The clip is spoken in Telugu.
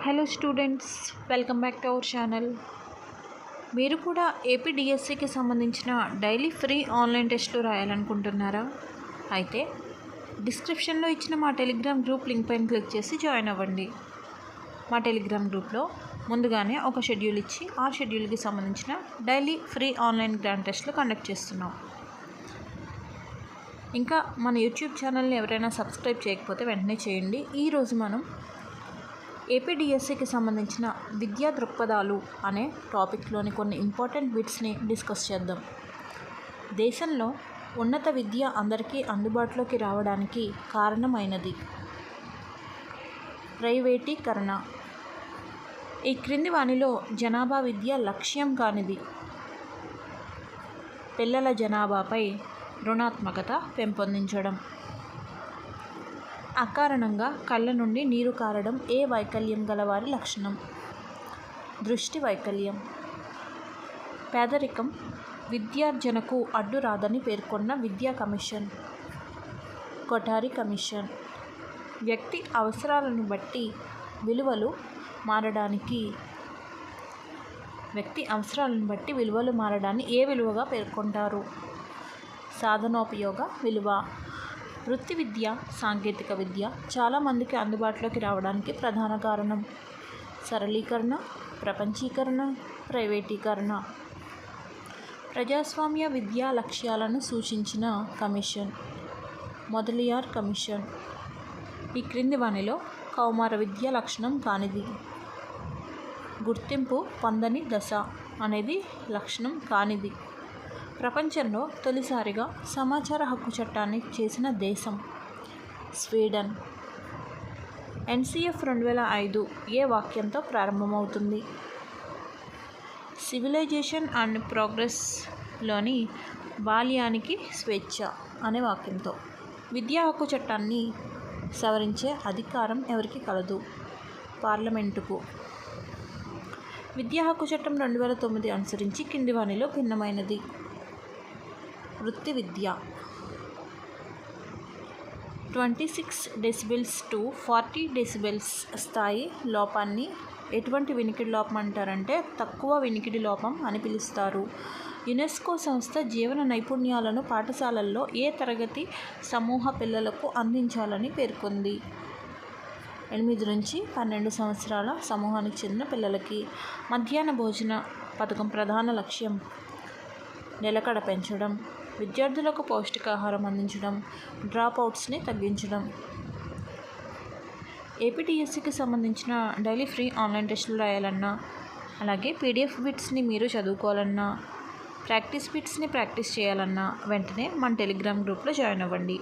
Hello students, welcome back to our channel. మీరు కూడా ఏపీడిఎస్సికి సంబంధించిన డైలీ ఫ్రీ ఆన్లైన్ టెస్టులు రాయాలనుకుంటున్నారా? అయితే డిస్క్రిప్షన్లో ఇచ్చిన మా టెలిగ్రామ్ గ్రూప్ లింక్ పైన క్లిక్ చేసి జాయిన్ అవ్వండి. మా టెలిగ్రామ్ గ్రూప్లో ముందుగానే ఒక షెడ్యూల్ ఇచ్చి ఆ షెడ్యూల్కి సంబంధించిన డైలీ ఫ్రీ ఆన్లైన్ గ్రాండ్ టెస్టులు కండక్ట్ చేస్తున్నాం. ఇంకా మన యూట్యూబ్ ఛానల్ని ఎవరైనా సబ్స్క్రైబ్ చేయకపోతే వెంటనే చేయండి. ఈరోజు మనం ఏపీడిఎస్సికి సంబంధించిన విద్యా దృక్పథాలు అనే టాపిక్లోని కొన్ని ఇంపార్టెంట్ బిట్స్ని డిస్కస్ చేద్దాం. దేశంలో ఉన్నత విద్య అందరికీ అందుబాటులోకి రావడానికి కారణమైనది ప్రైవేటీకరణ. ఈ క్రింది వానిలో జనాభా విద్య లక్ష్యం కానిది. పిల్లల జనాభాపై రుణాత్మకత పెంపొందించడం. అకారణంగా కళ్ళ నుండి నీరు కారడం ఏ వైకల్యం గలవారి లక్షణం? దృష్టి వైకల్యం. పేదరికం విద్యార్జనకు అడ్డు రాదని పేర్కొన్న విద్యా కమిషన్ కొఠారి కమిషన్. వ్యక్తి అవసరాలను బట్టి విలువలు మారడాన్ని ఏ విలువగా పేర్కొంటారు? సాధనోపయోగ విలువ. వృత్తి విద్య, సాంకేతిక విద్య చాలామందికి అందుబాటులోకి రావడానికి ప్రధాన కారణం సరళీకరణ, ప్రపంచీకరణ, ప్రైవేటీకరణ. ప్రజాస్వామ్య విద్యా లక్ష్యాలను సూచించిన కమిషన్ మొదలియార్ కమిషన్. ఈ క్రింది వానిలో కౌమార విద్య లక్షణం కానిది. గుర్తింపు పొందని దశ అనేది లక్షణం కానిది. ప్రపంచంలో తొలిసారిగా సమాచార హక్కు చట్టాన్ని చేసిన దేశం స్వీడన్. ఎన్సిఎఫ్ 2005 ఏ వాక్యంతో ప్రారంభమవుతుంది? సివిలైజేషన్ అండ్ ప్రోగ్రెస్లోని బాల్యానికి స్వేచ్ఛ అనే వాక్యంతో. విద్యా హక్కు చట్టాన్ని సవరించే అధికారం ఎవరికి కలదు? పార్లమెంటుకు. విద్యా హక్కు చట్టం 2009 అనుసరించి కింది వానిలో భిన్నమైనది. వృత్తి విద్య. 26 డెసిబెల్స్ టు 40 డెసిబెల్స్ స్థాయి లోపాన్ని ఎటువంటి వినికిడి లోపం అంటారంటే తక్కువ వినికిడి లోపం అని పిలుస్తారు. యునెస్కో సంస్థ జీవన నైపుణ్యాలను పాఠశాలల్లో ఏ తరగతి సమూహ పిల్లలకు అందించాలని పేర్కొంది? 8 నుంచి 12 సంవత్సరాల సమూహానికి చెందిన పిల్లలకి. మధ్యాహ్న భోజన పథకం ప్రధాన లక్ష్యం నిలకడ పెంచడం, విద్యార్థులకు పౌష్టికాహారం అందించడం, డ్రాప్అవుట్స్ని తగ్గించడం. ఏపీడిఎస్సికి సంబంధించిన డైలీ ఫ్రీ ఆన్లైన్ టెస్టులు రాయాలన్నా, అలాగే పీడిఎఫ్ బిట్స్ని మీరు చదువుకోవాలన్నా, ప్రాక్టీస్ బిట్స్ని ప్రాక్టీస్ చేయాలన్నా వెంటనే మన టెలిగ్రామ్ గ్రూప్లో జాయిన్ అవ్వండి.